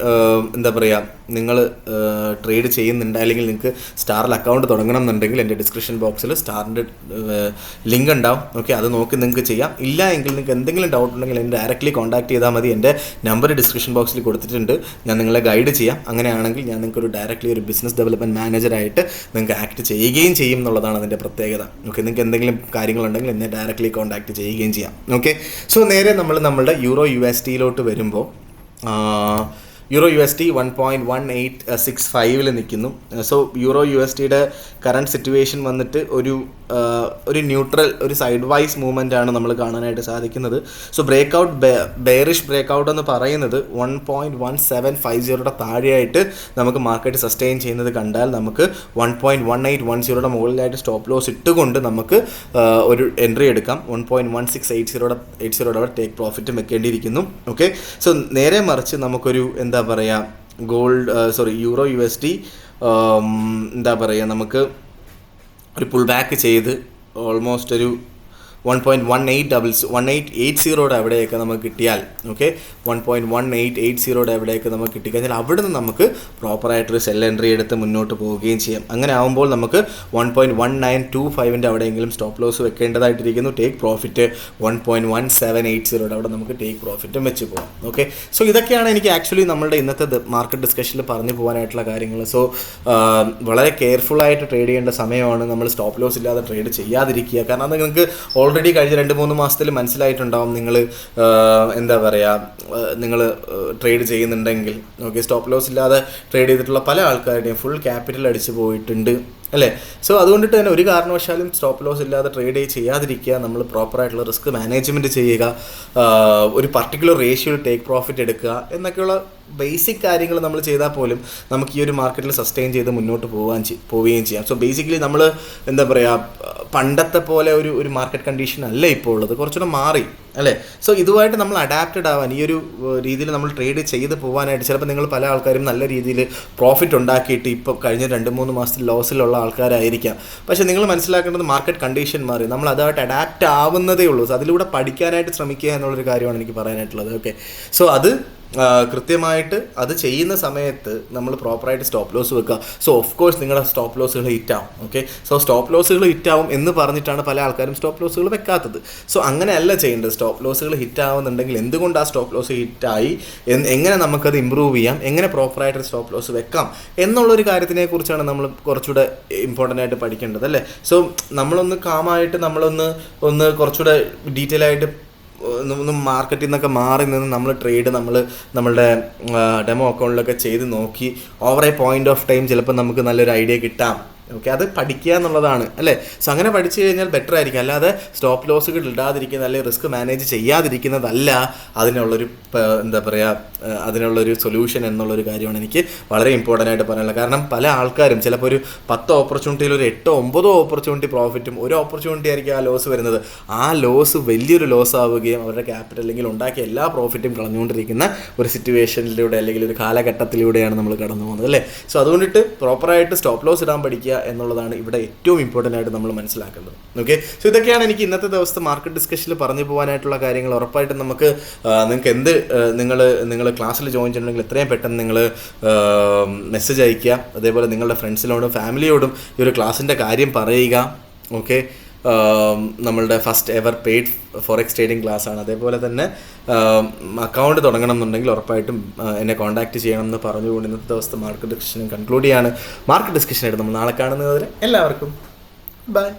എന്താ പറയുക, നിങ്ങൾ ട്രേഡ് ചെയ്യുന്നുണ്ട് അല്ലെങ്കിൽ നിങ്ങൾക്ക് സ്റ്റാറിൽ അക്കൗണ്ട് തുടങ്ങണം എന്നുണ്ടെങ്കിൽ എൻ്റെ ഡിസ്ക്രിപ്ഷൻ ബോക്സിൽ സ്റ്റാറിൻ്റെ ലിങ്ക് ഉണ്ടാവും. ഓക്കെ, അത് നോക്കി നിങ്ങൾക്ക് ചെയ്യാം. ഇല്ല എങ്കിൽ നിങ്ങൾക്ക് എന്തെങ്കിലും ഡൗട്ട് ഉണ്ടെങ്കിൽ എന്നെ ഡയറക്റ്റ്ലി കോൺടാക്ട് ചെയ്താൽ മതി. എൻ്റെ നമ്പർ ഡിസ്ക്രിപ്ഷൻ ബോക്സിൽ കൊടുത്തിട്ടുണ്ട്. ഞാൻ നിങ്ങളെ ഗൈഡ് ചെയ്യാം. അങ്ങനെയാണെങ്കിൽ ഞാൻ നിങ്ങൾക്ക് ഡയറക്റ്റ്ലി ഒരു ബിസിനസ് ഡെവലപ്മെൻറ്റ് മാനേജറായിട്ട് നിങ്ങൾക്ക് ആക്ട് ചെയ്യുകയും ചെയ്യും എന്നുള്ളതാണ് അതിൻ്റെ പ്രത്യേകത. ഓക്കെ, നിങ്ങൾക്ക് എന്തെങ്കിലും കാര്യങ്ങളുണ്ടെങ്കിൽ എന്നെ ഡയറക്റ്റ്ലി കോൺടാക്ട് ചെയ്യുകയും ചെയ്യാം. ഓക്കെ, സോ നേരെ നമ്മളുടെ EUR/USD വരുമ്പോൾ EUR/USD 1.1865 നിൽക്കുന്നു. സോ EUR/USD കറണ്ട് സിറ്റുവേഷൻ വന്നിട്ട് ഒരു ന്യൂട്രൽ, ഒരു സൈഡ് വൈസ് മൂവ്മെൻ്റ് ആണ് നമ്മൾ കാണാനായിട്ട് സാധിക്കുന്നത്. സോ ബെയറിഷ് ബ്രേക്കൗട്ട് എന്ന് പറയുന്നത് 1.1750 താഴെയായിട്ട് നമുക്ക് മാർക്കറ്റ് സസ്റ്റെയിൻ ചെയ്യുന്നത് കണ്ടാൽ നമുക്ക് 1.1810 മുകളിലായിട്ട് സ്റ്റോപ്പ് ലോസ് ഇട്ടുകൊണ്ട് നമുക്ക് ഒരു എൻട്രി എടുക്കാം. 1.1680 ടേക്ക് പ്രോഫിറ്റും വെക്കേണ്ടിയിരിക്കുന്നു. ഓക്കെ, സോ നേരെ മറിച്ച് നമുക്കൊരു എന്താ പറയുക EUR/USD എന്താ പറയുക, നമുക്ക് ഒരു പുൾ ബാക്ക് ചെയ്ത് ഓൾമോസ്റ്റ് ഒരു 1.1880 അവിടെയൊക്കെ നമുക്ക് കിട്ടിയാൽ, ഓക്കെ, 1.1880 അവിടെയൊക്കെ നമുക്ക് കിട്ടിക്കഴിഞ്ഞാൽ അവിടെ നിന്ന് നമുക്ക് പ്രോപ്പറായിട്ടൊരു സെൽ എൻട്രി എടുത്ത് മുന്നോട്ട് പോവുകയും ചെയ്യാം. അങ്ങനെ ആകുമ്പോൾ നമുക്ക് 1.1925 അവിടെയെങ്കിലും സ്റ്റോപ്പ് ലോസ് വെക്കേണ്ടതായിട്ടിരിക്കുന്നു. ടേക്ക് പ്രോഫിറ്റ് 1.1780 അവിടെ നമുക്ക് ടേക്ക് പ്രോഫിറ്റും വെച്ച് പോകാം. ഓക്കെ, സോ ഇതൊക്കെയാണ് എനിക്ക് ആക്ച്വലി നമ്മളുടെ ഇന്നത്തെ മാർക്കറ്റ് ഡിസ്കഷനിൽ പറഞ്ഞു പോകാനായിട്ടുള്ള കാര്യങ്ങൾ. സോ വളരെ കെയർഫുള്ളായിട്ട് ട്രേഡ് ചെയ്യേണ്ട സമയമാണ്. നമ്മൾ സ്റ്റോപ്പ് ലോസ് ഇല്ലാതെ ട്രേഡ് ചെയ്യാതിരിക്കുക. കാരണം അത് നിങ്ങൾക്ക് ഓൾറെഡി കഴിഞ്ഞ 2-3 മാസത്തിൽ മനസ്സിലായിട്ടുണ്ടാവും. നിങ്ങൾ എന്താ പറയുക, നിങ്ങൾ ട്രേഡ് ചെയ്യുന്നുണ്ടെങ്കിൽ. ഓക്കെ, സ്റ്റോപ്പ് ലോസ് ഇല്ലാതെ ട്രേഡ് ചെയ്തിട്ടുള്ള പല ആൾക്കാരുടെയും ഫുൾ ക്യാപിറ്റൽ അടിച്ച് പോയിട്ടുണ്ട് അല്ലേ. സോ അതുകൊണ്ടിട്ട് തന്നെ ഒരു കാരണവശാലും സ്റ്റോപ്പ് ലോസ് ഇല്ലാതെ ട്രേഡ് ചെയ്യാതിരിക്കുക. നമ്മൾ പ്രോപ്പറായിട്ടുള്ള റിസ്ക് മാനേജ്മെൻറ്റ് ചെയ്യുക, ഒരു പർട്ടിക്കുലർ റേഷ്യോയിൽ ടേക്ക് പ്രോഫിറ്റ് എടുക്കുക എന്നൊക്കെയുള്ള ബേസിക് കാര്യങ്ങൾ നമ്മൾ ചെയ്താൽ പോലും നമുക്ക് ഈ ഒരു മാർക്കറ്റിൽ സസ്റ്റെയിൻ ചെയ്ത് മുന്നോട്ട് പോവുകയും ചെയ്യാം. സോ ബേസിക്കലി നമ്മൾ എന്താ പറയുക, പണ്ടത്തെ പോലെ ഒരു മാർക്കറ്റ് കണ്ടീഷൻ അല്ല ഇപ്പോൾ ഉള്ളത്, കുറച്ചുകൂടെ മാറി അല്ലേ. സോ ഇതുമായിട്ട് നമ്മൾ അഡാപ്റ്റഡ് ആവാൻ, ഈ ഒരു രീതിയിൽ നമ്മൾ ട്രേഡ് ചെയ്ത് പോകാനായിട്ട് ചിലപ്പോൾ നിങ്ങൾ പല ആൾക്കാരും നല്ല രീതിയിൽ പ്രോഫിറ്റ് ഉണ്ടാക്കിയിട്ട് ഇപ്പോൾ കഴിഞ്ഞ 2-3 മാസത്തിൽ ലോസിലുള്ള ആൾക്കാരായിരിക്കാം. പക്ഷേ നിങ്ങൾ മനസ്സിലാക്കേണ്ടത് മാർക്കറ്റ് കണ്ടീഷൻ മാറി, നമ്മൾ അതുമായിട്ട് അഡാപ്റ്റ് ആവുന്നതേ ഉള്ളൂ. സോ അതിലൂടെ പഠിക്കാനായിട്ട് ശ്രമിക്കുക എന്നുള്ളൊരു കാര്യമാണ് എനിക്ക് പറയാനായിട്ടുള്ളത്. ഓക്കെ, സോ അത് കൃത്യമായിട്ട് അത് ചെയ്യുന്ന സമയത്ത് നമ്മൾ പ്രോപ്പറായിട്ട് സ്റ്റോപ്പ് ലോസ് വെക്കുക. സോ ഓഫ് കോഴ്സ് നിങ്ങളുടെ സ്റ്റോപ്പ് ലോസുകൾ ഹിറ്റാവും. ഓക്കെ, സോ സ്റ്റോപ്പ് ലോസുകൾ ഹിറ്റാവും എന്ന് പറഞ്ഞിട്ടാണ് പല ആൾക്കാരും സ്റ്റോപ്പ് ലോസുകൾ വെക്കാത്തത്. സോ അങ്ങനെയല്ല ചെയ്യേണ്ടത്. സ്റ്റോപ്പ് ലോസുകൾ ഹിറ്റാവുന്നുണ്ടെങ്കിൽ എന്തുകൊണ്ട് ആ സ്റ്റോപ്പ് ലോസ് ഹിറ്റായി, എങ്ങനെ നമുക്കത് ഇമ്പ്രൂവ് ചെയ്യാം, എങ്ങനെ പ്രോപ്പറായിട്ട് സ്റ്റോപ്പ് ലോസ് വെക്കാം എന്നുള്ളൊരു കാര്യത്തിനെ കുറിച്ചാണ് നമ്മൾ കുറച്ചുകൂടെ ഇമ്പോർട്ടൻ്റ് ആയിട്ട് പഠിക്കേണ്ടത് അല്ലേ. സോ നമ്മളൊന്ന് കാമായിട്ട് നമ്മളൊന്ന് കുറച്ചുകൂടെ ഡീറ്റെയിൽ ആയിട്ട് മാർക്കറ്റിൽ നിന്നൊക്കെ മാറി നിന്ന് നമ്മൾ ട്രേഡ് നമ്മളുടെ ഡെമോ അക്കൗണ്ടിലൊക്കെ ചെയ്ത് നോക്കി over A point of time ചിലപ്പോൾ നമുക്ക് നല്ലൊരു ഐഡിയ കിട്ടാം. ഓക്കെ, അത് പഠിക്കുക എന്നുള്ളതാണ് അല്ലേ. സോ അങ്ങനെ പഠിച്ചു കഴിഞ്ഞാൽ ബെറ്റർ ആയിരിക്കും. അല്ലാതെ സ്റ്റോപ്പ് ലോസുകൾ ഇടാതിരിക്കുന്ന അല്ലെങ്കിൽ റിസ്ക് മാനേജ് ചെയ്യാതിരിക്കുന്നതല്ല അതിനുള്ളൊരു എന്താ പറയുക, അതിനുള്ളൊരു സൊല്യൂഷൻ എന്നുള്ളൊരു കാര്യമാണ് എനിക്ക് വളരെ ഇമ്പോർട്ടൻ്റ് ആയിട്ട് പറയാനുള്ളത്. കാരണം പല ആൾക്കാരും ചിലപ്പോൾ ഒരു 10 ഓപ്പർച്യൂണിറ്റിയിൽ ഒരു 8-9 ഓപ്പർച്യൂണിറ്റി പ്രോഫിറ്റും ഒരു ഓപ്പർച്യൂണിറ്റി ആയിരിക്കും ആ ലോസ് വരുന്നത്. ആ ലോസ് വലിയൊരു ലോസ് ആവുകയും അവരുടെ ക്യാപിറ്റൽ അല്ലെങ്കിൽ ഉണ്ടാക്കിയ എല്ലാ പ്രോഫിറ്റും കളഞ്ഞുകൊണ്ടിരിക്കുന്ന ഒരു സിറ്റുവേഷനിലൂടെ അല്ലെങ്കിൽ ഒരു കാലഘട്ടത്തിലൂടെയാണ് നമ്മൾ കടന്നു പോകുന്നത് അല്ലേ. സോ അതുകൊണ്ടിട്ട് പ്രോപ്പറായിട്ട് സ്റ്റോപ്പ് ലോസ് ഇടാൻ പഠിക്കുക എന്നുള്ളതാണ് ഇവിടെ ഏറ്റവും ഇമ്പോർട്ടൻ്റ് ആയിട്ട് നമ്മൾ മനസ്സിലാക്കേണ്ടത്. ഓക്കെ, സോ ഇതൊക്കെയാണ് എനിക്ക് ഇന്നത്തെ ദിവസത്തെ മാർക്കറ്റ് ഡിസ്കഷനിൽ പറഞ്ഞു പോകാനായിട്ടുള്ള കാര്യങ്ങൾ. ഉറപ്പായിട്ടും നമുക്ക് നിങ്ങൾക്ക് നിങ്ങൾ ക്ലാസ്സിൽ ജോയിൻ ചെയ്യണമെങ്കിൽ എത്രയും പെട്ടെന്ന് നിങ്ങൾ മെസ്സേജ് അയയ്ക്കുക. അതേപോലെ നിങ്ങളുടെ ഫ്രണ്ട്സിനോടും ഫാമിലിയോടും ഈ ഒരു ക്ലാസ്സിൻ്റെ കാര്യം പറയുക. ഓക്കെ, നമ്മളുടെ first ever paid forex trading class ആണ്. അതേപോലെ തന്നെ അക്കൗണ്ട് തുടങ്ങണം എന്നുണ്ടെങ്കിൽ ഉറപ്പായിട്ടും എന്നെ കോൺടാക്റ്റ് ചെയ്യണം എന്ന് പറഞ്ഞുകൊണ്ട് ഇന്നത്തെ ദിവസത്തെ മാർക്കറ്റ് ഡിസ്കഷൻ കൺക്ലൂഡ് ചെയ്യാണ്. മാർക്കറ്റ് ഡിസ്കഷനായിട്ട് നമ്മൾ നാളെ കാണുന്നതിന് എല്ലാവർക്കും ബൈ.